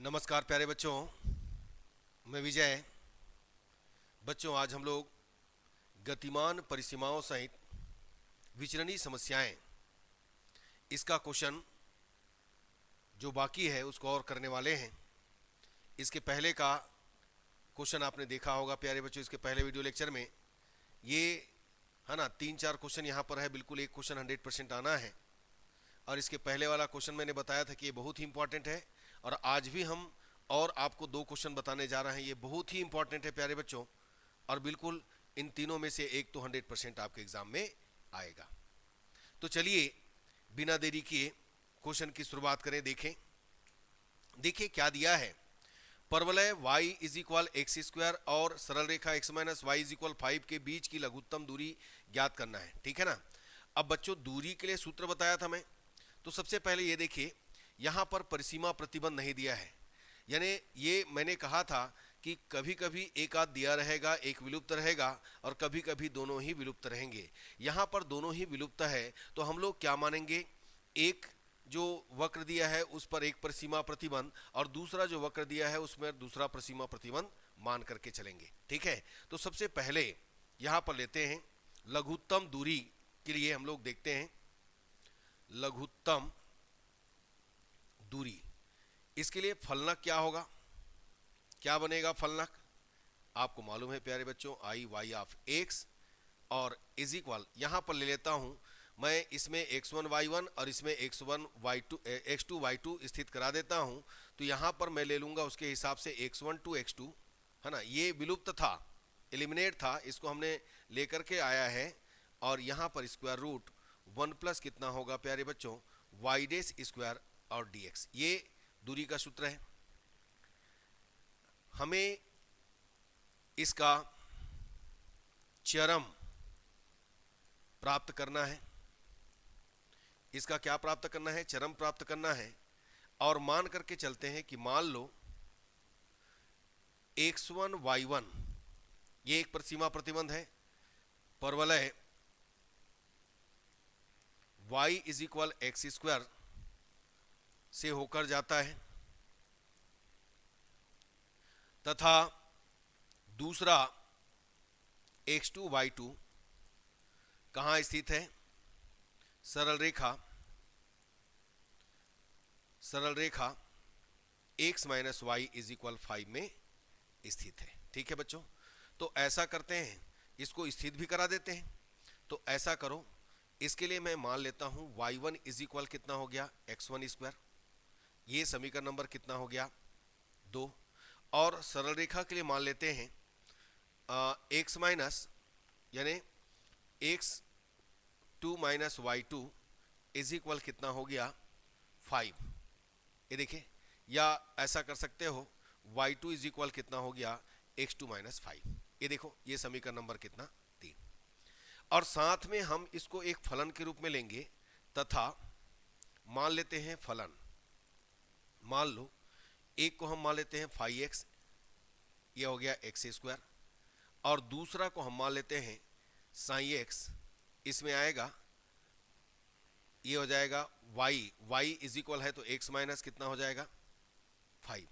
नमस्कार प्यारे बच्चों, मैं विजय। बच्चों, आज हम लोग गतिमान परिसीमाओं सहित विचलनीय समस्याएं, इसका क्वेश्चन जो बाकी है उसको और करने वाले हैं। इसके पहले का क्वेश्चन आपने देखा होगा प्यारे बच्चों, इसके पहले वीडियो लेक्चर में ये है ना 3-4 क्वेश्चन यहाँ पर है। बिल्कुल एक क्वेश्चन 100% आना है। और इसके पहले वाला क्वेश्चन मैंने बताया था कि ये बहुत ही इंपॉर्टेंट है, और आज भी हम और आपको 2 क्वेश्चन बताने जा रहे हैं। ये बहुत ही इंपॉर्टेंट है प्यारे बच्चों, और बिल्कुल इन तीनों में से एक तो 100% आपके एग्जाम में आएगा। तो चलिए बिना देरी किए क्वेश्चन की शुरुआत करें। देखिए क्या दिया है। परवलय y is equal X square और सरल रेखा x minus Y is equal 5 के बीच की लघुत्तम दूरी ज्ञात करना है। ठीक है ना। अब बच्चों, दूरी के लिए सूत्र बताया था मैं। तो सबसे पहले ये देखिए, यहां पर परिसीमा प्रतिबंध नहीं दिया है। यानी ये मैंने कहा था कि कभी कभी एक आध दिया रहेगा, एक विलुप्त रहेगा, और कभी कभी दोनों ही विलुप्त रहेंगे। यहां पर दोनों ही विलुप्त है, तो हम लोग क्या मानेंगे, एक जो वक्र दिया है उस पर एक परिसीमा प्रतिबंध, और दूसरा जो वक्र दिया है उसमें दूसरा परिसीमा प्रतिबंध मान करके चलेंगे। ठीक है। तो सबसे पहले यहां पर लेते हैं लघुत्तम दूरी के लिए। हम लोग देखते हैं लघुत्तम दूरी, इसके लिए फलनक क्या होगा, क्या बनेगा फलनक, आपको मालूम है प्यारे बच्चों, आई वाई ऑफ एक्स और इज इक्वल, यहां पर ले लेता हूं मैं इसमें x1y1 और इसमें x1y2 x2y2 स्थित करा देता हूं। तो यहां पर मैं ले लूंगा उसके हिसाब से x1 टू x2, है ना। ये विलुप्त था, एलिमिनेट था, इसको हमने लेकर के आया है। और यहां पर स्क्वायर रूट 1 प्लस कितना होगा प्यारे बच्चों, वाई डेस स्क्वायर और dx। ये दूरी का सूत्र है। हमें इसका चरम प्राप्त करना है। इसका क्या प्राप्त करना है, चरम प्राप्त करना है। और मान करके चलते हैं कि मान लो x1y1 ये एक परिसीमा प्रतिबंध है। परवलय y is equal X square से होकर जाता है, तथा दूसरा x2y2 कहां स्थित है, सरल रेखा x minus Y is equal 5 में स्थित है। ठीक है बच्चों। तो ऐसा करते हैं, इसको स्थित भी करा देते हैं। तो ऐसा करो, इसके लिए मैं मान लेता हूं y1 इज इक्वल कितना हो गया, x1 स्क्वायर। ये समीकरण नंबर कितना हो गया, 2। और सरल रेखा के लिए मान लेते हैं x माइनस यानी x2 minus y2 is equal कितना हो गया, 5। ये देखिए, या ऐसा कर सकते हो y2 इज इक्वल कितना हो गया, x2 माइनस 5। ये देखो, ये समीकरण नंबर कितना, 3। और साथ में हम इसको एक फलन के रूप में लेंगे, तथा मान लेते हैं फलन। मान लो एक को हम मान लेते हैं 5x, ये हो गया एक्स स्क्वायर, और दूसरा को हम मान लेते हैं साई एक्स, इसमें आएगा, ये हो जाएगा y इज इक्वल है तो x माइनस कितना हो जाएगा, 5।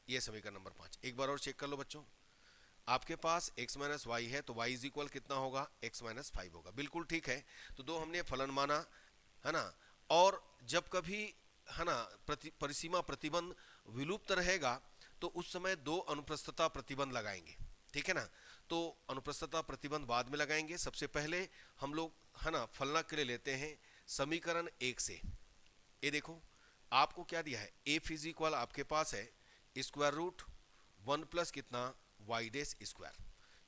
ये समीकरण नंबर 5। एक बार और चेक कर लो बच्चों, आपके पास x माइनस वाई है तो y इज इक्वल कितना होगा, x माइनस 5 होगा। बिल्कुल ठीक है। तो 2 हमने फलन माना, है ना। और जब कभी, है ना, परिसीमा प्रतिबंध विलुप्त रहेगा तो उस समय 2 अनुप्रस्थता प्रतिबंध लगाएंगे। ठीक है ना। तो अनुप्रस्थता प्रतिबंध बाद में लगाएंगे। सबसे पहले हम लोग, है ना, फलनक के लिए लेते हैं समीकरण 1 से। ये देखो, आपको क्या दिया है, एफ इज इक्वल आपके पास है स्क्वायर रूट 1 प्लस कितना, वाई डेस स्क्वायर।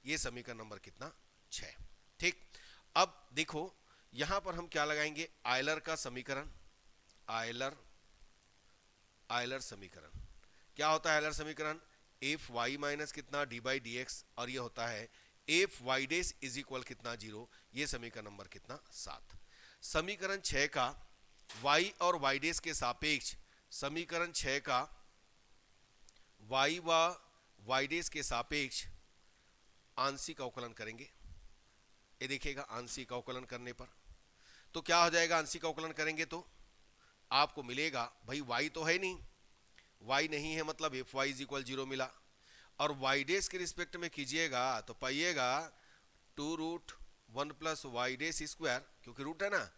ये समीकरण नंबर कितना, 6। ठीक। अब देखो यहां पर हम क्या लगाएंगे, आयलर का समीकरण। आयलर समीकरण क्या होता है, आयलर समीकरण, एफ वाई माइनस कितना डी बाई डी एक्स, और ये होता है F Y dash is equal कितना, 0। ये समीकरण नंबर कितना, 7। समीकरण 6 का y और y डेस के सापेक्ष, समीकरण 6 का y व y डेस के सापेक्ष आंशिक अवकलन करेंगे। ये देखिएगा, आंशिक अवकलन करने पर तो क्या हो जाएगा, आंशिक अवकलन करेंगे तो आपको मिलेगा, भाई y तो है नहीं, y नहीं है मतलब एफ वाई इज इक्वल 0 मिला। और वाई डेस के रिस्पेक्ट में कीजिएगा तो पाइएगा 2√1 प्लस वाई डेस स्क्वायर, क्योंकि रूट है ना,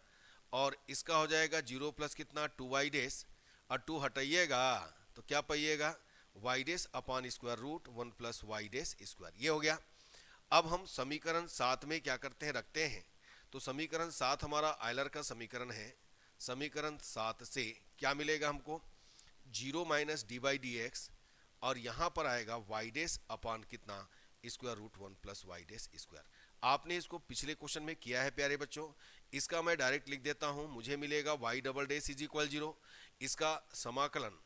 और इसका हो जाएगा 0 प्लस कितना 2y डेस, और 2 हटाइएगा तो क्या पाइएगा Y dash upon square root 1 plus Y dash square. ये हो गया। अब हम समीकरण 7 में क्या करते हैं, रखते हैं। तो समीकरण 7 हमारा आयलर का समीकरण है। समीकरण 7 से क्या मिलेगा हमको, 0 minus D by D X, और यहाँ पर आएगा वाई डेस अपॉन कितना square root 1 plus Y dash square. आपने इसको पिछले क्वेश्चन में किया है प्यारे बच्चों। इसका मैं डायरेक्ट लिख देता हूँ, मुझे मिलेगा Y double dash is equal 0। इसका समाकलन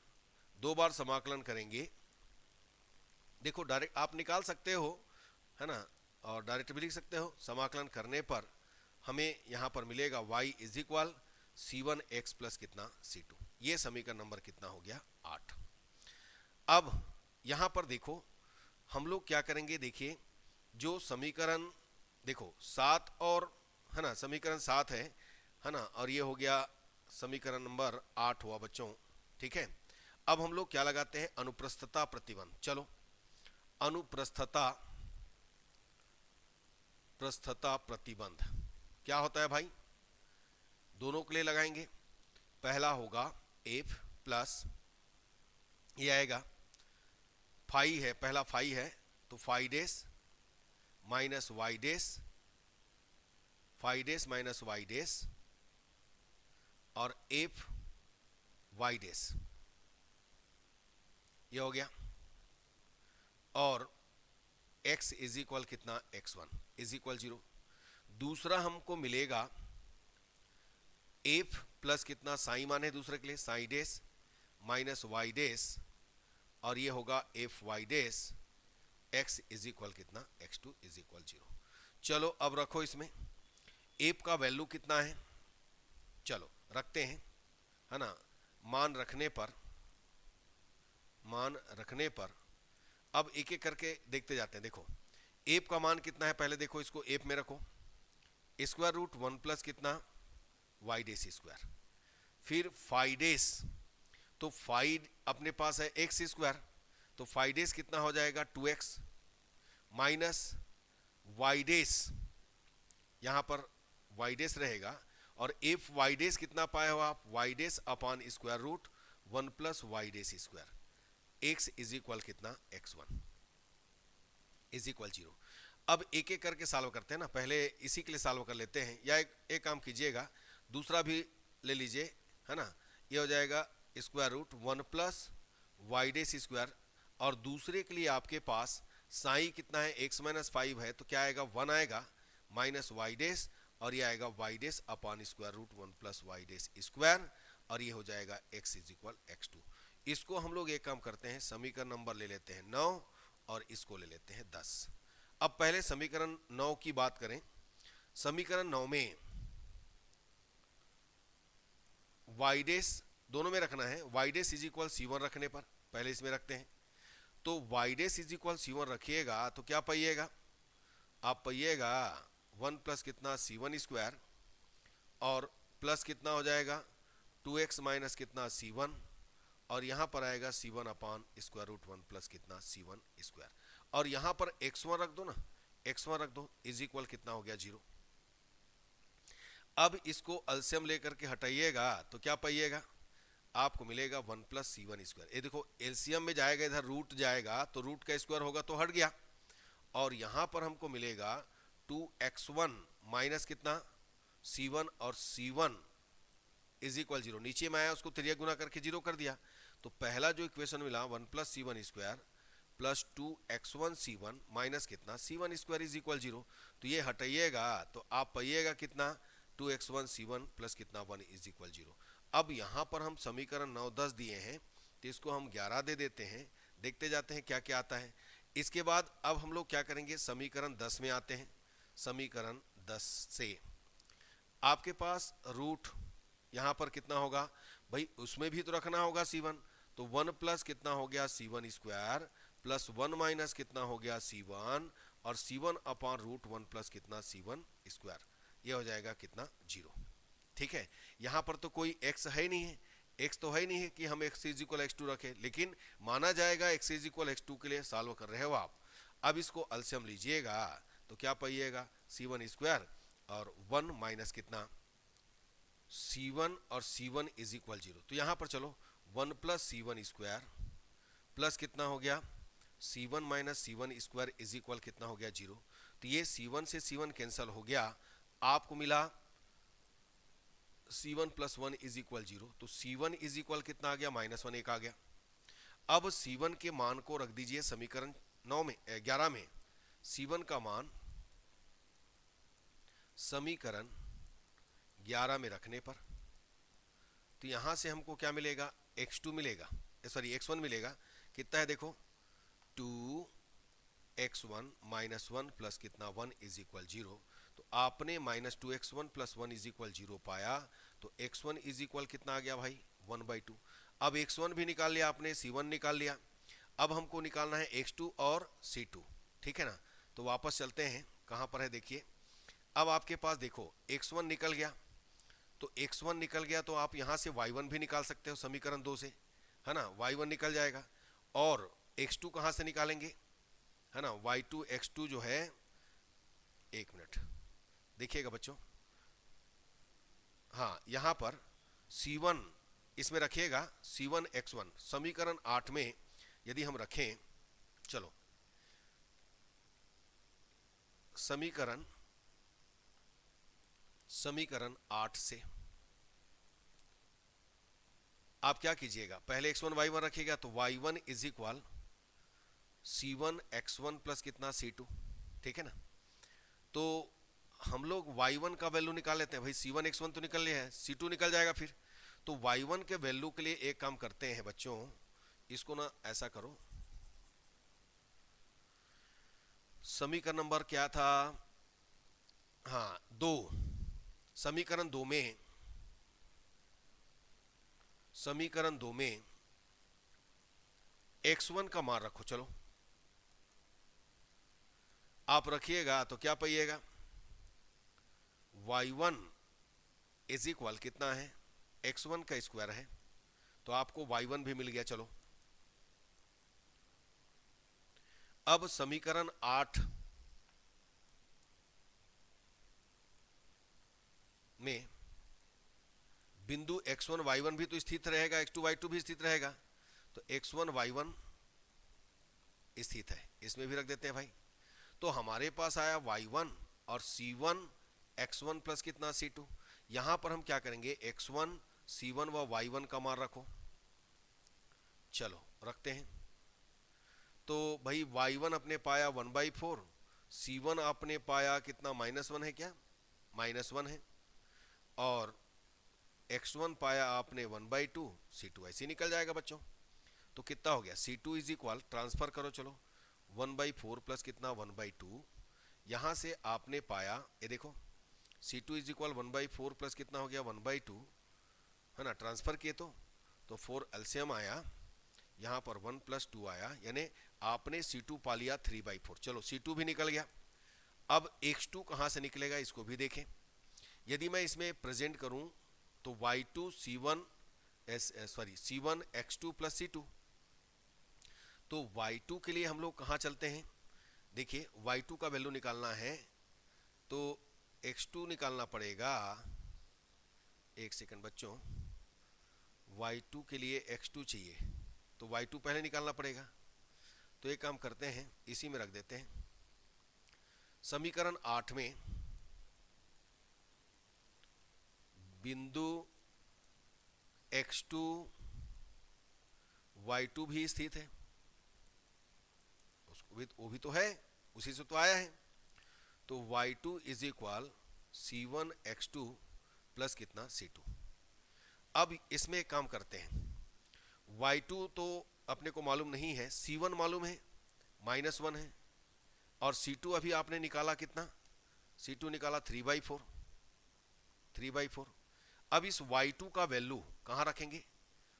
2 बार समाकलन करेंगे। देखो डायरेक्ट आप निकाल सकते हो, है ना, और डायरेक्ट भी लिख सकते हो। समाकलन करने पर हमें यहाँ पर मिलेगा y is equal c1x plus कितना c2। ये समीकरण नंबर कितना हो गया 8। अब यहाँ पर देखो हम लोग क्या करेंगे, देखिए जो समीकरण देखो 7 और, है ना, समीकरण 7 है ना, और ये हो गया समीकरण नंबर 8 हुआ बच्चों, ठीक है। अब हम लोग क्या लगाते हैं, अनुप्रस्थता प्रतिबंध। चलो अनुप्रस्थता प्रतिबंध क्या होता है भाई, दोनों के लिए लगाएंगे। पहला होगा एफ प्लस, ये आएगा फाई है, पहला फाई है तो फाई डेस माइनस वाई डेस, phi dash minus Y dash, और एफ वाई डेस, ये हो गया। और x इज इक्वल कितना x1 इज इक्वल 0। दूसरा हमको मिलेगा एफ प्लस कितना साई मान है दूसरे के लिए साई डेस माइनस वाई डेस, और ये होगा F Y dash x is equal कितना x2 इज इक्वल 0। चलो अब रखो इसमें एफ का वैल्यू कितना है, चलो रखते हैं, है ना। मान रखने पर अब एक एक करके देखते जाते हैं। देखो एफ का मान कितना है, पहले देखो इसको एफ में रखो, स्क्वायर रूट 1 प्लस कितना वाई डेस स्क्वायर, फिर फाई डेस, तो फाई अपने पास है एक्स स्क्वायर, तो फाई डेस कितना हो जाएगा 2x माइनस वाई डेस, यहां पर वाई डेस रहेगा, और एफ वाई डेस कितना पाए हो आप, Y dash upon square root 1 plus Y dash square, x is equal कितना x1 इज इक्वल 0। अब एक एक करके सॉल्व करते हैं ना, पहले इसी के लिए सॉल्व कर लेते हैं, या एक काम कीजिएगा दूसरा भी ले लीजिए, है ना। ये हो जाएगा square root 1 plus Y dash square, और दूसरे के लिए आपके पास साई कितना है x माइनस 5 है, तो क्या आएगा 1 आएगा माइनस वाई डेस, और ये आएगा Y dash upon square root 1 plus Y dash square, और ये हो जाएगा x इज इक्वल x2। इसको हम लोग एक काम करते हैं, समीकरण नंबर ले लेते हैं 9 और इसको ले लेते हैं 10। अब पहले समीकरण 9 की बात करें। समीकरण 9 में वाई डेस दोनों में रखना है, Y dash is equal c1 रखने पर पहले इसमें रखते हैं, तो Y dash is equal c1 रखिएगा तो क्या पाइएगा, आप पाइएगा 1 प्लस कितना c1 स्क्वायर, और प्लस कितना हो जाएगा 2x माइनस कितना c1, और यहां पर आएगा c1 upon square root 1 plus कितना c1 स्क्वायर, और यहां पर x1 रख दो ना, x1 रख दो इज इक्वल कितना हो गया 0। अब इसको एलसीएम लेकर के हटाइएगा तो क्या पाइएगा, आपको मिलेगा 1 प्लस c1 स्क्वायर। ये देखो एलसीएम में जाएगा, इधर रूट जाएगा तो रूट का स्क्वायर होगा तो हट गया, और यहां पर हमको मिलेगा 2x1 माइनस कितना c1, और c1 इज इक्वल 0, नीचे में आया उसको 3 गुना करके 0 कर दिया, तो पहला जो इक्वेशन मिला 1 plus c1 square plus 2x1 c1 minus कितना c1 स्क्वायर इज इक्वल 0, तो ये हटाइएगा तो आप पाइएगा कितना 2x1 c1 प्लस कितना 1 इज इक्वल 0। अब यहाँ पर हम समीकरण 9 10 दिए हैं, तो इसको हम 11 दे देते हैं, देखते जाते हैं क्या क्या आता है। इसके बाद अब हम लोग क्या करेंगे, समीकरण 10 में आते हैं। समीकरण 10 से आपके पास रूट यहाँ पर कितना होगा भाई, उसमें भी तो रखना होगा c1, तो 1 प्लस कितना हो गया c1 स्क्वायर प्लस 1 माइनस कितना हो गया c1, और c1 अपॉन रूट 1 प्लस कितना c1 स्क्वायर, ये हो जाएगा कितना 0। ठीक है, यहाँ पर तो कोई x है नहीं है, x तो है ही नहीं है कि हम x इज इक्वल x2 रखें, लेकिन माना जाएगा x इज इक्वल x2 के लिए सॉल्व कर रहे हो आप। अब इसको एलसीएम लीजिएगा तो क्या पाइएगा, c1 स्क्वायर और 1 माइनस कितना c1 और c1 इज इक्वल 0। तो यहाँ पर चलो 1 प्लस c1 स्क्वायर प्लस कितना हो गया c1 minus c1 square is equal कितना हो गया 0। तो ये c1 से c1 कैंसिल हो गया, आपको मिला c1 प्लस 1 इज इक्वल 0। तो c1 इज इक्वल कितना आ गया -1 एक आ गया। अब c1 के मान को रख दीजिए समीकरण 9 में 11 में। c1 का मान समीकरण 11 में रखने पर तो यहां से हमको क्या मिलेगा, x2 मिलेगा, सॉरी x1 मिलेगा। कितना है देखो 2x1 -1 प्लस कितना 1 इज इक्वल 0। तो आपने -2x1 प्लस 1 इज इक्वल 0 पाया। तो x1 इज इक्वल कितना आ गया भाई 1/2। अब x1 भी निकाल लिया आपने, c1 निकाल लिया। अब हमको निकालना है x2 और c2, ठीक है ना। तो वापस चलते हैं, कहां पर है देखिए। अब आपके पास देखो x1 निकल गया, तो x1 निकल गया तो आप यहां से y1 भी निकाल सकते हो समीकरण 2 से, है ना, y1 निकल जाएगा। और x2 कहां से निकालेंगे, है ना, y2 x2 जो है, एक मिनट देखिएगा बच्चों, हाँ यहां पर c1 इसमें रखिएगा, c1 x1 समीकरण 8 में यदि हम रखें, चलो समीकरण 8 से आप क्या कीजिएगा, पहले x1 y1 रखिएगा। तो y1 is equal c1 x1 plus कितना c2, ठीक है ना। तो हम लोग y1 का वैल्यू निकाल लेते हैं भाई, c1 x1 तो निकल लिया है, c2 निकल जाएगा फिर। तो y1 के वैल्यू के लिए एक काम करते हैं बच्चों, इसको ना ऐसा करो, समीकरण नंबर क्या था, हाँ 2, समीकरण 2 में x1 का मान रखो। चलो आप रखिएगा तो क्या पाइएगा, y1 इज इक्वल कितना है x1 का स्क्वायर है, तो आपको y1 भी मिल गया। चलो अब समीकरण 8 में बिंदु x1 y1 भी तो स्थित रहेगा, x2 y2 भी स्थित रहेगा। तो x1 y1 स्थित है, इसमें भी रख देते हैं भाई। तो हमारे पास आया y1 और c1 x1 प्लस कितना c2। यहां पर हम क्या करेंगे, x1 c1 व y1 का मान रखो। चलो रखते हैं। तो भाई y1 अपने पाया 1/4, c1 आपने पाया कितना -1 है, क्या -1 है, और x1 पाया आपने 1/2, c2 ऐसे ही निकल जाएगा बच्चों। तो कितना हो गया, c2 इज इक्वल, ट्रांसफर करो चलो, 1/4 प्लस कितना 1/2। यहां से आपने पाया, ये देखो c2 इज इक्वल 1/4 प्लस कितना हो गया 1/2, है ना, ट्रांसफर किए तो 4 एलसीएम आया, यहां पर 1 + 2 आया, यानी आपने c2 पा लिया 3/4। चलो c2 भी निकल गया। अब x2 कहां से निकलेगा इसको भी देखें। यदि मैं इसमें प्रेजेंट करूं तो y2 c1 c1 x2 plus c2। तो y2 के लिए हम लोग कहां चलते हैं, देखिए y2 का वैल्यू निकालना है तो x2 निकालना पड़ेगा। एक सेकंड बच्चों, y2 के लिए x2 चाहिए, तो y2 पहले निकालना पड़ेगा। तो एक काम करते हैं, इसी में रख देते हैं, समीकरण 8 में बिंदु x2 y2 भी स्थित है, उसको भी, वो भी तो है, उसी से तो आया है। तो y2 is equal c1 x2 plus कितना c2। अब इसमें एक काम करते हैं, y2 तो अपने को मालूम नहीं है, c1 मालूम है -1 है, और c2 अभी आपने निकाला कितना, c2 निकाला 3/4। अब इस y2 का वैल्यू कहां रखेंगे,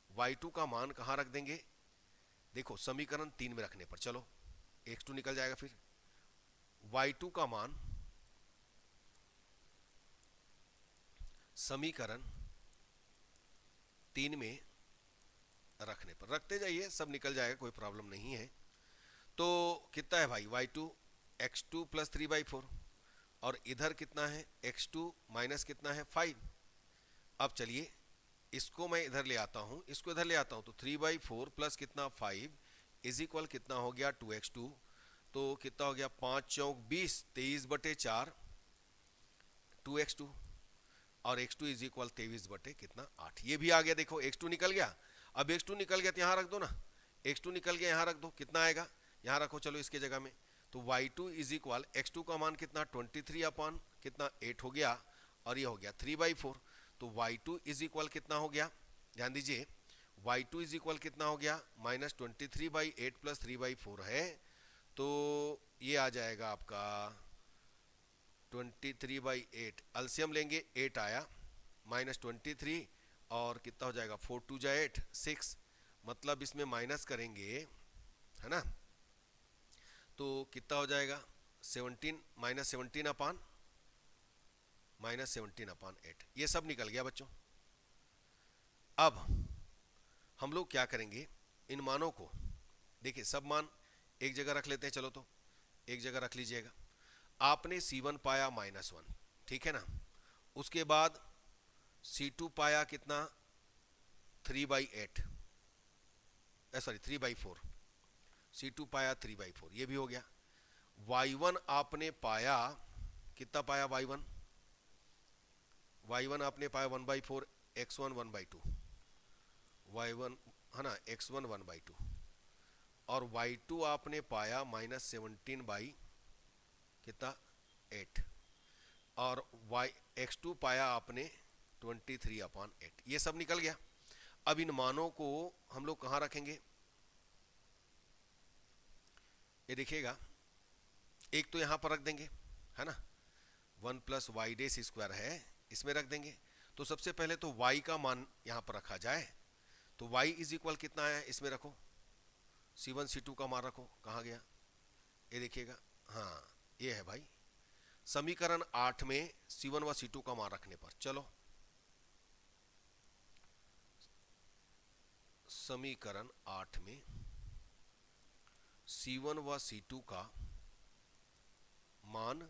y2 का मान कहां रख देंगे, देखो समीकरण 3 में रखने पर, चलो x2 निकल जाएगा। फिर y2 का मान समीकरण 3 में रखने पर। रखते जाइए, सब निकल जाएगा, कोई प्रॉब्लम नहीं है। तो कितना है भाई, y2 x2 प्लस 3/4, और इधर कितना है x2 माइनस कितना है 5। अब चलिए इसको मैं इधर ले आता हूं, इसको इधर ले आता हूं, तो 3/4 प्लस कितना 5 इज इक्वल कितना हो गया 2x2। तो कितना हो गया 5 चौक 20, 23/4 2x2, और x2 इज इक्वल 23 कितना 8। ये भी आ गया, देखो x2 निकल गया। अब x2 निकल गया तो यहाँ रख दो ना, x2 निकल गया यहाँ रख दो, कितना आएगा यहाँ रखो, चलो इसके जगह में। तो y2 इज इक्वल x2 का मान कितना 23 अपॉन कितना 8 हो गया, और ये हो गया 3/4। तो y2 इज इक्वल कितना हो गया, ध्यान दीजिए, y2 इज इक्वल कितना हो गया -23/8 प्लस 3/4 है। तो ये आ जाएगा आपका 23/8, अल्सियम लेंगे 8 आया, -23, और कितना हो जाएगा 4 2 जा 8 6, मतलब इसमें माइनस करेंगे, है ना, तो कितना हो जाएगा 17 -17/8, ये सब निकल गया बच्चों। अब हम लोग क्या करेंगे, इन मानों को देखिए, सब मान एक जगह रख लेते हैं, चलो तो एक जगह रख लीजिएगा। आपने C1 पाया -1, ठीक है ना, उसके बाद C2 पाया कितना 3/8, सॉरी 3/4, C2 पाया 3/4, ये भी हो गया। Y1 आपने पाया कितना पाया, y1 आपने पाया 1/4, x1 1/2, y1 है ना, x1 1/2, और y2 आपने पाया -17 कितना 8, और x2 पाया आपने 23/8, ये सब निकल गया। अब इन मानों को हम लोग कहाँ रखेंगे, ये देखिएगा, एक तो यहां पर रख देंगे, है ना, 1 + y² है, इसमें रख देंगे। तो सबसे पहले तो y का मान यहां पर रखा जाए, तो y इज इक्वल कितना है, इसमें रखो, C1 C2 का मान रखो, कहाँ गया, ये देखिएगा, हाँ ये है भाई, समीकरण 8 में C1 व C2 का मान रखने पर, चलो समीकरण 8 में C1 व C2 का मान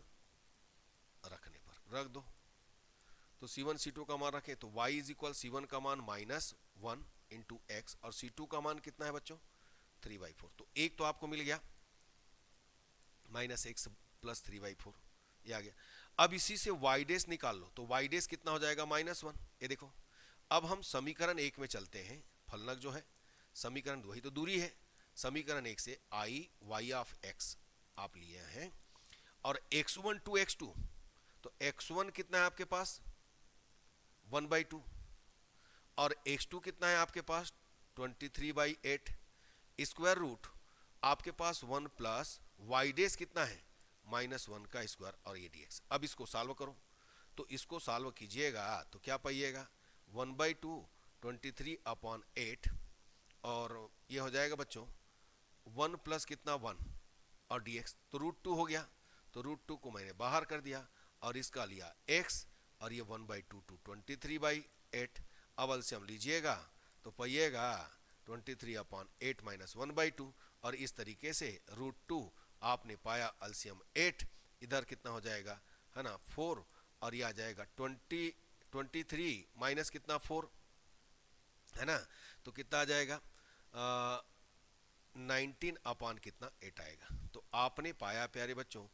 रखने पर रख दो। तो C1 C2 का मान रखें, तो y इज इक्वल C1 का मान -1 इंटू एक्स, और C2 का मान कितना है बच्चों 3/4। तो एक तो आपको मिल गया -x प्लस 3/4, ये आ गया। अब इसी से y' निकाल लो, तो y' कितना हो जाएगा -1, ये देखो। अब हम समीकरण 1 में चलते हैं, फलनक जो है समीकरण 2 ही तो दूरी है, समीकरण 1 से i y ऑफ x आप लिए हैं, और x1 टू x2, तो x1 कितना है आपके पास 1/2, और x2 कितना है आपके पास 23/8, स्क्वायर रूट आपके पास 1 प्लस y' कितना है -1 का स्क्वायर, और ये dx। अब इसको सॉल्व करो, तो इसको सॉल्व कीजिएगा तो क्या पाइएगा 1/2 23/8, और ये हो जाएगा बच्चों 1 प्लस कितना 1 और dx, तो √2 हो गया। तो √2 को मैंने बाहर कर दिया, और इसका लिया x, और ये 1/2 टू 23/8। अब एलसीएम लीजिएगा तो पाइएगा 23/8 - 1/2, और इस तरीके से √2 आपने पाया एलसीएम 8, इधर कितना हो जाएगा, है ना 4, और ये आ जाएगा 23 माइनस कितना 4, है ना, तो कितना आ जाएगा 19 अपॉन कितना 8 आएगा। तो आपने पाया प्यारे बच्चों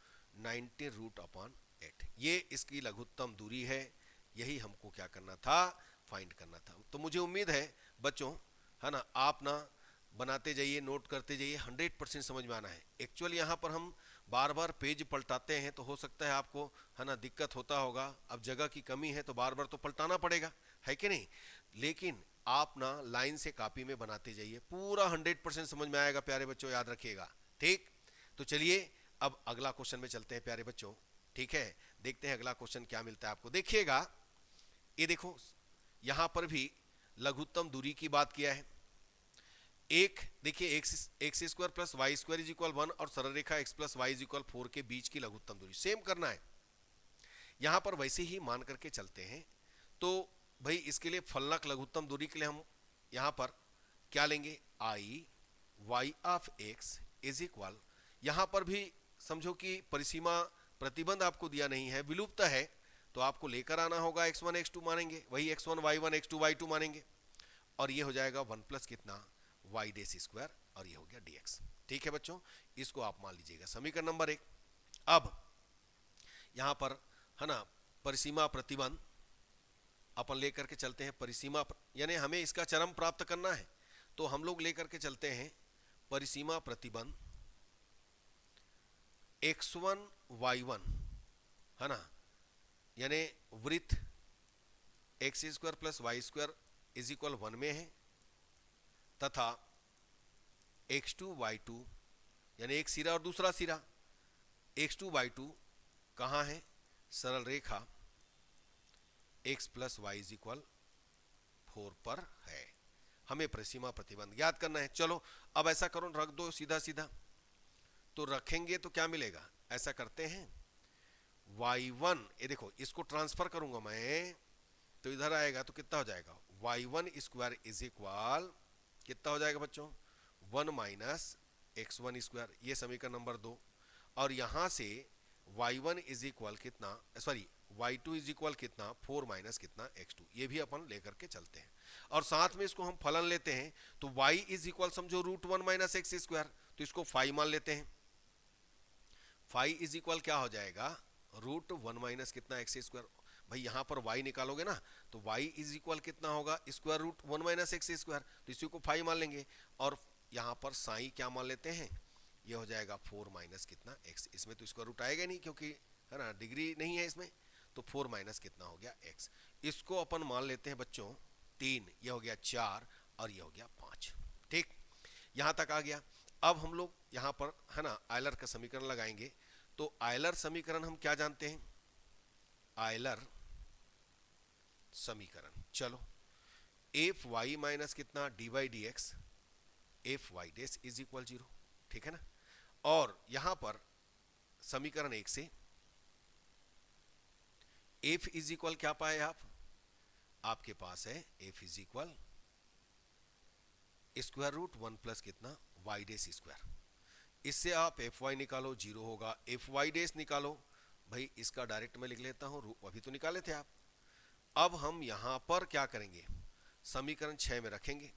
19√8, ये इसकी लघुत्तम दूरी है, यही हमको क्या करना था, फाइंड करना था। तो मुझे उम्मीद है बच्चों, है ना, आप ना बनाते जाइए, नोट करते जाइए, 100% समझ में आना है। एक्चुअली यहाँ पर हम बार बार पेज पलटाते हैं, तो हो सकता है आपको, है ना, दिक्कत होता होगा। अब जगह की कमी है तो बार बार तो पलटाना पड़ेगा, है कि नहीं, लेकिन आप ना लाइन से कॉपी में बनाते जाइए, पूरा 100% समझ में आएगा प्यारे बच्चों, याद रखिएगा, ठीक। तो चलिए अब अगला क्वेश्चन में चलते हैं प्यारे बच्चों, ठीक है, देखते हैं अगला क्वेश्चन क्या मिलता है आपको। देखिएगा, ये देखो यहां पर भी लघुत्तम दूरी की बात किया है। एक देखिए x² plus y² is equal 1, और सरल रेखा x plus y is equal 4 के बीच की लघुत्तम दूरी सेम करना है। यहां पर वैसे ही मान करके चलते हैं, तो भाई इसके लिए फलनक लघुत्तम दूरी के लिए हम यहां पर क्या लेंगे, I Y of X is equal, यहां पर भी समझो कि परिसीमा प्रतिबंध आपको दिया नहीं है, विलुप्त है, तो आपको लेकर आना होगा x1 x2 मानेंगे, वही x1 y1 x2 y2 मानेंगे, और ये हो जाएगा 1 प्लस कितना y डेस स्क्वायर, और ये हो गया dx। ठीक है बच्चों, इसको आप मान लीजिएगा समीकरण नंबर 1। अब यहां पर है ना परिसीमा प्रतिबंध अपन लेकर के चलते हैं, परिसीमा यानी हमें इसका चरम प्राप्त करना है, तो हम लोग लेकर के चलते हैं परिसीमा प्रतिबंध x1 y1 है ना, यानी वृत्त X square plus Y square is equal 1 में है, तथा x2 y2 यानी एक सिरा और दूसरा सिरा x2 y2 कहाँ है, सरल रेखा x plus Y is equal 4 पर है। हमें परिसीमा प्रतिबंध ज्ञात करना है। चलो अब ऐसा करो, रख दो सीधा सीधा, तो रखेंगे तो क्या मिलेगा, ऐसा करते हैं y1, ये देखो इसको ट्रांसफर करूंगा मैं तो इधर आएगा, तो कितना हो जाएगा y1 स्क्वायर इज इक्वल कितना हो जाएगा बच्चों 1 माइनस x1 स्क्वायर, ये समीकरण नंबर 2। और यहां से y1 इज इक्वल कितना, सॉरी y2 इज इक्वल कितना 4 माइनस कितना x2, ये भी अपन लेकर के चलते हैं, और साथ में इसको हम फलन लेते हैं, तो y इज इक्वल समझो √1 माइनस एक्स स्क्वायर, तो इसको फाई मान लेते हैं, फाई इज इक्वल क्या हो जाएगा √1 माइनस कितना एक्स स्क्वायर, भाई यहां पर y निकालोगे ना, तो y इज इक्वल कितना होगा square root 1 minus X square, तो इसी को फाई मान लेंगे, और यहां पर साई क्या मान लेते हैं, ये हो जाएगा 4 माइनस कितना x, इसमें तो स्क्वायर रूट आएगा नहीं क्योंकि है ना डिग्री नहीं है इसमें, तो 4 माइनस कितना हो गया x, इसको अपन मान लेते हैं बच्चों 3, ये हो गया 4 और ये हो गया 5। ठीक, यहां तक आ गया। अब हम लोग यहां पर है ना आयलर का समीकरण लगाएंगे, तो आयलर समीकरण हम क्या जानते हैं, आयलर समीकरण, चलो एफ वाई माइनस कितना D Y D X F Y dash is equal 0, ठीक है ना, और यहां पर समीकरण 1 से एफ इज इक्वल क्या पाए आप, आपके पास है F is equal square root 1 plus कितना वाई डेस स्क्वायर, इससे आप एफ वाई निकालो 0 होगा, एफ वाई डेस निकालो, भाई इसका डायरेक्ट में लिख लेता हूं, अभी तो निकाले थे आप। अब हम यहां पर क्या करेंगे, समीकरण 6 में रखेंगे,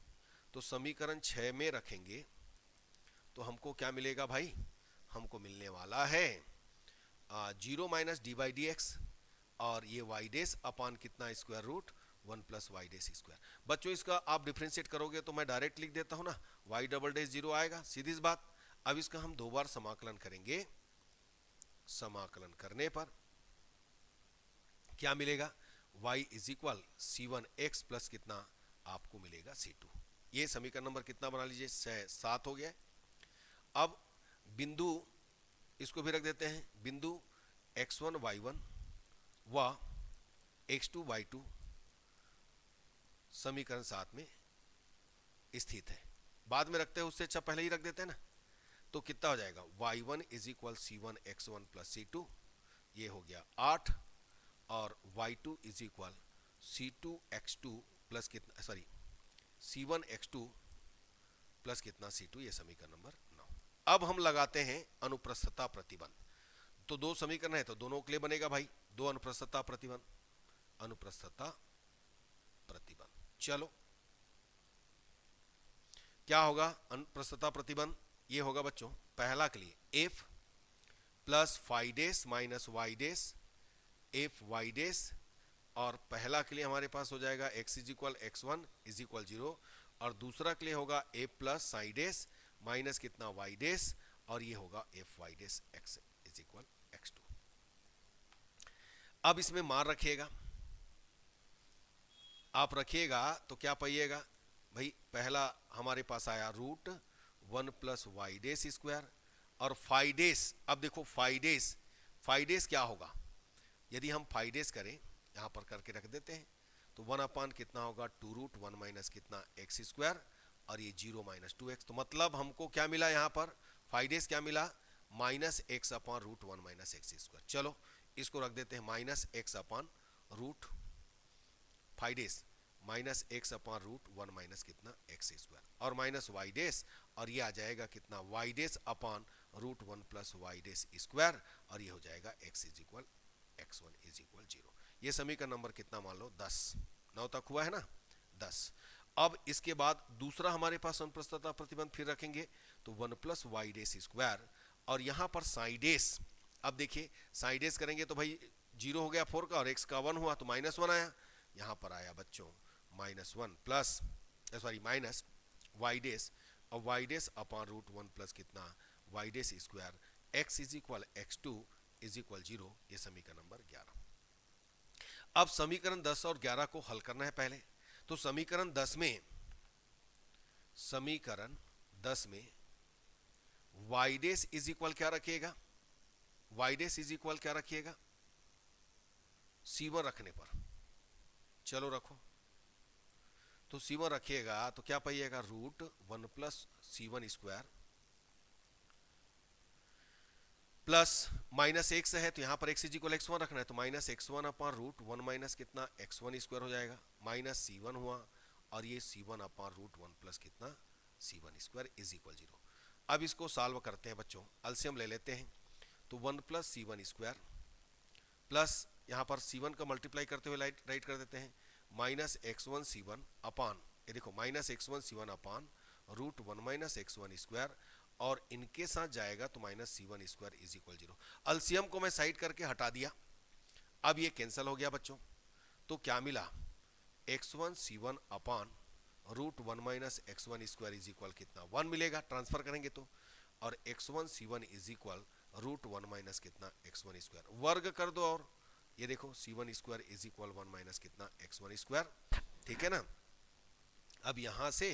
तो समीकरण 6 में रखेंगे तो हमको क्या मिलेगा भाई, हमको मिलने वाला है 0 minus D by D X, और ये वाई डेस अपान कितना square root 1 plus Y dash square. बच्चों इसका आप डिफ्रेंशिएट करोगे तो मैं डायरेक्ट लिख देता हूं ना, वाई डबल डेस 0 आएगा, सीधी सी बात। अब इसका हम 2 बार समाकलन करेंगे, समाकलन करने पर क्या मिलेगा, y is equal c1 x plus कितना आपको मिलेगा c2, ये समीकरण नंबर कितना बना लीजिए 7 हो गया। अब बिंदु इसको भी रख देते हैं, बिंदु x1 y1 व x2 y2 समीकरण 7 में स्थित है, बाद में रखते हैं उससे अच्छा पहले ही रख देते हैं ना, तो कितना हो जाएगा y1 is equal c1 x1 plus c2, ये हो गया 8, और y2 is equal c2 x2 plus कितना, सॉरी c1 x2 प्लस कितना c2, ये समीकरण नंबर 9। अब हम लगाते हैं अनुप्रस्थता प्रतिबंध, तो 2 समीकरण है तो दोनों के लिए बनेगा भाई 2 अनुप्रस्थता प्रतिबंध, अनुप्रस्थता प्रतिबंध। चलो क्या होगा अनुप्रस्थता प्रतिबंध, ये होगा बच्चों पहला के लिए f plus phi dash minus Y dash F Y dash, और पहला के लिए हमारे पास हो जाएगा x is equal x1 is equal 0, और दूसरा के लिए होगा a plus psi dash minus कितना वाई डेस, और ये होगा F Y dash x is equal x2। अब इसमें मान रखिएगा, आप रखिएगा तो क्या पाइएगा भाई, पहला हमारे पास आया root 1 plus Y dash square, और फाई डेस, अब देखो फाई डेस क्या होगा, यदि हम फाई डेस करें यहां पर करके रख देते हैं, तो 1 अपान कितना होगा 2 रूट 1 माइनस कितना एक्स स्क्वायर, और ये 0 माइनस 2x, तो मतलब हमको क्या मिला यहां पर फाई डेस क्या मिला minus X upon root 1 minus X square. चलो इसको रख देते हैं minus X upon root phi dash minus X upon root one minus कितना एक्स स्क्वायर और माइनस वाई डेस, और ये आ जाएगा कितना Y dash upon root one plus Y dash square, और ये हो जाएगा X is equal X one is equal zero. ये समीकरण नंबर कितना मान लो 10, 9 तक हुआ है ना 10। अब इसके बाद दूसरा हमारे पास अनुप्रस्थता प्रतिबंध फिर रखेंगे, तो one plus Y dash square, और यहां पर साइन डेस, अब देखिए साइन डेस करेंगे तो भाई जीरो हो गया 4 का, और एक्स का 1 हुआ तो माइनस 1 आया, यहां पर आया बच्चों minus 1 plus sorry minus Y dash, और Y dash upon root 1 plus कितना Y dash square, X is equal X two is equal zero. ये समीकरण नंबर 11। अब समीकरण 10 और 11 को हल करना है पहले। तो समीकरण 10 में वाई डेस इज इक्वल क्या रखिएगा, वाई डेस इज इक्वल क्या रखिएगा C1 रखने पर, चलो रखो, तो C1 रखिएगा तो क्या पाइएगा root 1 plus C1 square plus minus X है तो यहां पर X is equal X one रखना है, तो minus X one upon root one minus कितना एक्स वन स्क्वायर हो जाएगा, माइनस C1 हुआ, और ये C1 upon root one plus कितना C1 square is equal zero. अब इसको सॉल्व करते हैं बच्चों, एलसीएम ले लेते हैं, तो 1 प्लस C1 स्क्वायर प्लस यहाँ पर C1 का मल्टीप्लाई करते हुए राइट कर देते हैं माइनस x1 C1 अपॉन, ये देखो minus x1 C1 upon root one minus x1 square, और इनके साथ जाएगा तो minus C1 square is equal zero. LCM को मैं साइड करके हटा दिया, अब ये कैंसिल हो गया बच्चों, तो क्या मिला x1 C1 upon root one minus x1 square is equal कितना 1 मिलेगा, ट्रांसफर करेंगे तो, और x1 C1 is equal root one minus कितना x1 स्क्वायर, वर्ग कर दो, और ये देखो C1 square is equal 1 minus कितना x1 स्क्वायर, ठीक है ना। अब यहां से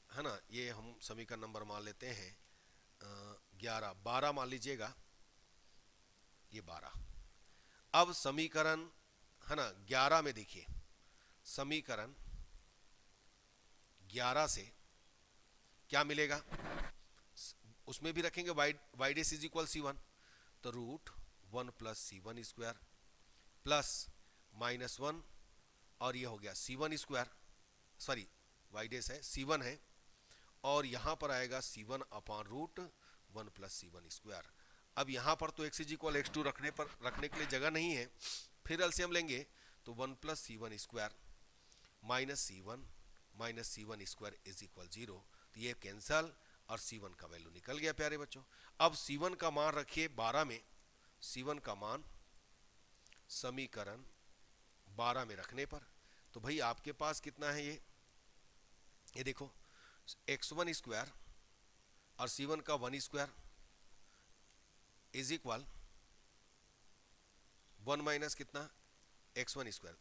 है ना, ये हम समीकरण नंबर मान लेते हैं 11 12 मान लीजिएगा, ये 12। अब समीकरण है ना 11 में देखिए, समीकरण 11 से क्या मिलेगा, उसमें भी रखेंगे Y dash is equal C1, तो root 1 plus C1 square plus minus 1, और ये हो गया C1 स्क्वायर, सॉरी वाई डेस है C1 है, और यहां पर आएगा C1 upon root 1 plus C1 square. अब यहां पर तो x इज इक्वल x2 रखने के लिए जगह नहीं है, फिर एलसीएम लेंगे तो 1 plus C1 square minus C1 square is equal zero, तो ये कैंसल, और C1 का वैल्यू निकल गया प्यारे बच्चों। अब C1 का मान रखिए 12 में, C1 का मान समीकरण 12 में रखने पर, तो भाई आपके पास कितना है ये देखो x1 स्क्वायर और C1 का 1 स्क्वायर इज इक्वल 1 माइनस कितना x1 स्क्वायर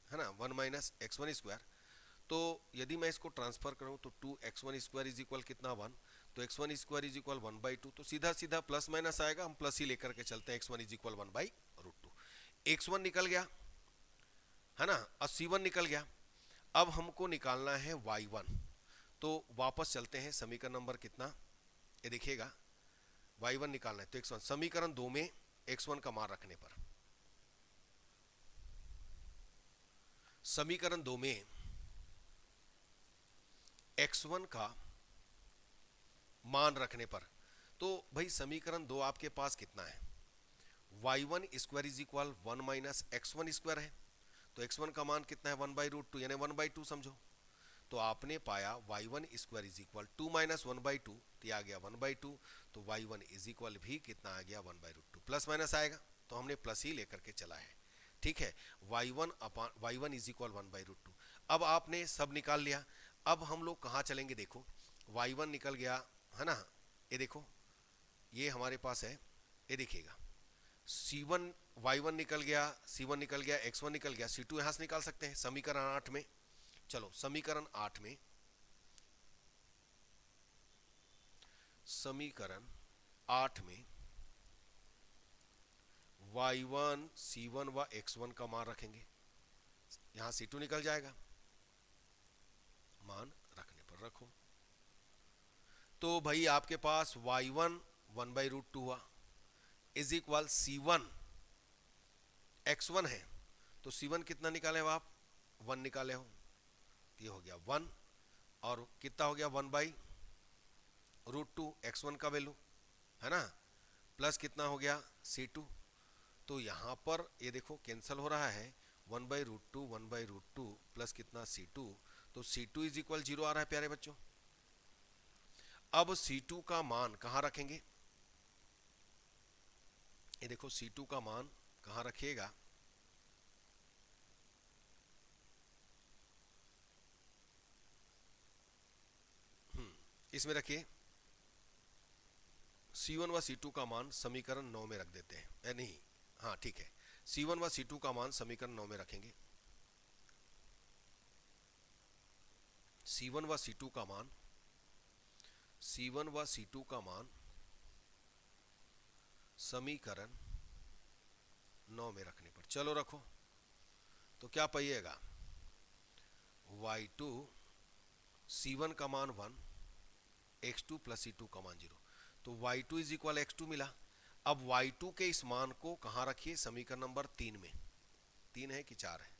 है ना, 1 माइनस x1 स्क्वायर, तो यदि मैं इसको ट्रांसफर करूं तो 2x1 स्क्वायर इज इक्वल कितना 1, तो x1 स्क्वायर इज इक्वल 1/2, तो सीधा सीधा प्लस माइनस आएगा, हम प्लस ही लेकर के चलते हैं, x1 इज इक्वल 1/√2, x1 निकल गया है ना, और C1 निकल गया। अब हमको निकालना है y1, तो वापस चलते हैं समीकरण नंबर कितना, ये देखिएगा y1 निकालना है, तो x1 समीकरण 2 में x1 का मान रखने पर, समीकरण 2 में x1 का मान रखने पर, तो भाई समीकरण 2 आपके पास कितना है, y1 square is equal 1 minus x1 square है, तो x1 का मान कितना है 1/√2 यानी 1/2 समझो, तो आपने पाया y1 square is equal 2 minus 1/2, तो आ गया 1/2, तो y1 इज इक्वल भी कितना आ गया 1/√2, प्लस माइनस आएगा तो हमने प्लस ही लेकर के चला है, ठीक है, y1 इज इक्वल 1/√2। अब आपने सब निकाल लिया, अब हम लोग कहाँ चलेंगे, देखो y1 निकल गया है ना, ये देखो ये हमारे पास है, ये देखिएगा C1 y1 निकल गया, C1 निकल गया, x1 निकल गया, C2 यहां से निकाल सकते हैं समीकरण 8 में। चलो समीकरण 8 में, समीकरण 8 में y1 C1 व x1 का मान रखेंगे, यहां C2 निकल जाएगा, मान रखने पर रखो, तो भाई आपके पास y1 1/√2 हुआ इज इक्वल C1 x1 है, तो C1 कितना निकाले हो आप 1 निकाले हो, ये हो गया 1, और कितना हो गया 1/√2 x1 का वैल्यू है ना, प्लस कितना हो गया c2। तो यहाँ पर ये देखो कैंसिल हो रहा है, 1/√2 प्लस कितना c2, तो c2 इज इक्वल 0 आ रहा है प्यारे बच्चों। अब c2 का मान कहाँ रखेंगे, ये देखो c2 का मान कहाँ रखिएगा, इसमें रखिए C1 व C2 का मान समीकरण 9 में रख देते हैं, नहीं हाँ ठीक है, C1 व C2 का मान समीकरण 9 में रखेंगे। C1 व C2 का मान, C1 व C2 का मान समीकरण 9 में रखने पर, चलो रखो, तो क्या पाइएगा y2 C1 का मान 1, x2 प्लस C2 का मान 0, तो y2 इज इक्वल x2 मिला। अब y2 के इस मान को कहां रखिए, समीकरण नंबर 3 में, 3 है कि 4 है,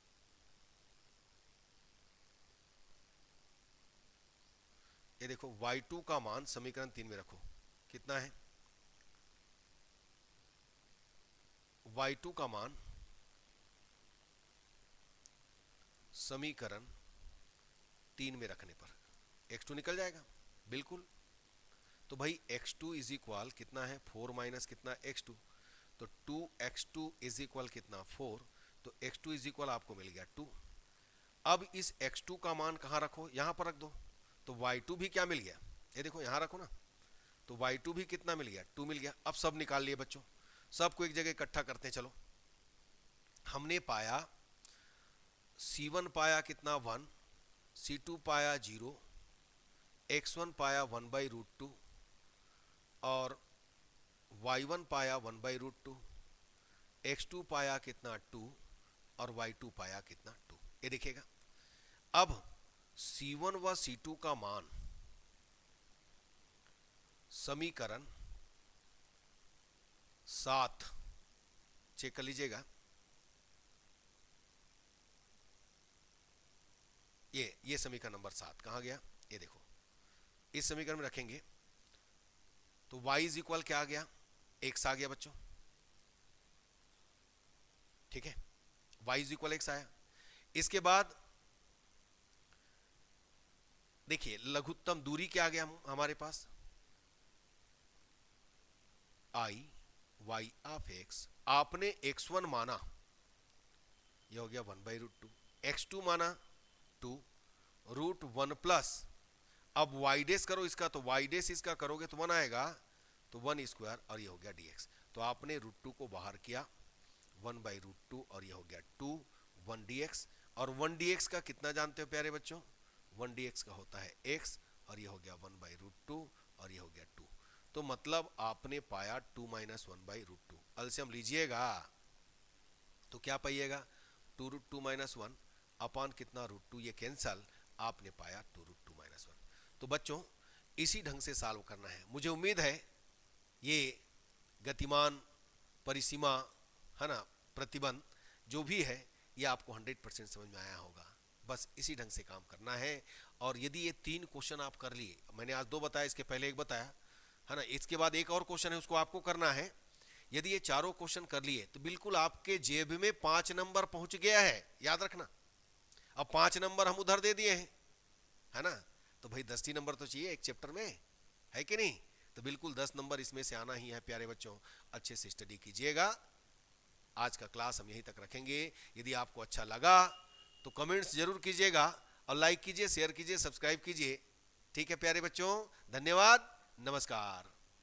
ये देखो y2 का मान समीकरण 3 में रखो, कितना है y2 का मान समीकरण 3 में रखने पर x2 निकल जाएगा बिल्कुल। तो भाई x2 इज इक्वल कितना है 4 माइनस कितना x2, तो 2x2 इज इक्वल कितना 4, तो x2 इज इक्वल आपको मिल गया 2। अब इस x2 का मान कहाँ रखो, यहां पर रख दो, तो y2 भी क्या मिल गया, ये देखो यहां रखो ना, तो y2 भी कितना मिल गया 2 मिल गया। अब सब निकाल लिए बच्चों, सबको एक जगह इकट्ठा करते हैं, चलो हमने पाया C1 पाया कितना 1, C2 पाया 0, x1 पाया 1/√2 और y1 पाया 1/√2, x2 पाया कितना 2 और y2 पाया कितना 2, ये देखिएगा। अब C1 व C2 का मान समीकरण 7 चेक कर लीजिएगा, ये समीकरण नंबर 7 कहां गया, ये देखो इस समीकरण में रखेंगे, तो y इज इक्वल क्या आ गया, x आ गया बच्चों, ठीक है, y इज इक्वल x आया। इसके बाद देखिए लघुत्तम दूरी क्या आ गया हमारे पास, i y ऑफ x, आपने x1 माना, यह हो गया 1/√2, x2 माना 2 √1 प्लस, अब y डेस करो इसका, तो y डेस इसका करोगे तो 1 आएगा, तो 1 स्क्वायर और ये हो गया dx, तो आपने √2 को बाहर किया 1/√2 और ये हो गया 2 1 dx, और 1 dx का कितना जानते हो प्यारे बच्चों, 1 dx का होता है x, और ये हो गया 1/√2 और ये हो गया 2, तो मतलब आपने पाया 2 माइनस 1/√2, एलसीएम लीजिएगा तो क्या पाइएगा 2√2 माइनस 1 अपॉन कितना √2, ये कैंसल, आपने पाया 2√2 माइनस 1। तो बच्चों इसी ढंग से सॉल्व करना है, मुझे उम्मीद है ये गतिमान परिसीमा है ना, प्रतिबंध जो भी है ये आपको 100% समझ में आया होगा, बस इसी ढंग से काम करना है। और यदि ये 3 क्वेश्चन आप कर लिए, मैंने आज 2 बताया, इसके पहले 1 बताया है ना, इसके बाद एक और क्वेश्चन है उसको आपको करना है। यदि ये चारों क्वेश्चन कर लिए तो बिल्कुल आपके जेब में 5 नंबर पहुंच गया है, याद रखना। अब 5 नंबर हम उधर दे दिए हैं है ना, तो भाई 10 ही नंबर तो चाहिए एक चैप्टर में, है कि नहीं, तो बिल्कुल 10 नंबर इसमें से आना ही है प्यारे बच्चों, अच्छे से स्टडी कीजिएगा। आज का क्लास हम यहीं तक रखेंगे, यदि आपको अच्छा लगा तो कमेंट्स जरूर कीजिएगा और लाइक कीजिए, शेयर कीजिए, सब्सक्राइब कीजिए, ठीक है प्यारे बच्चों, धन्यवाद, नमस्कार।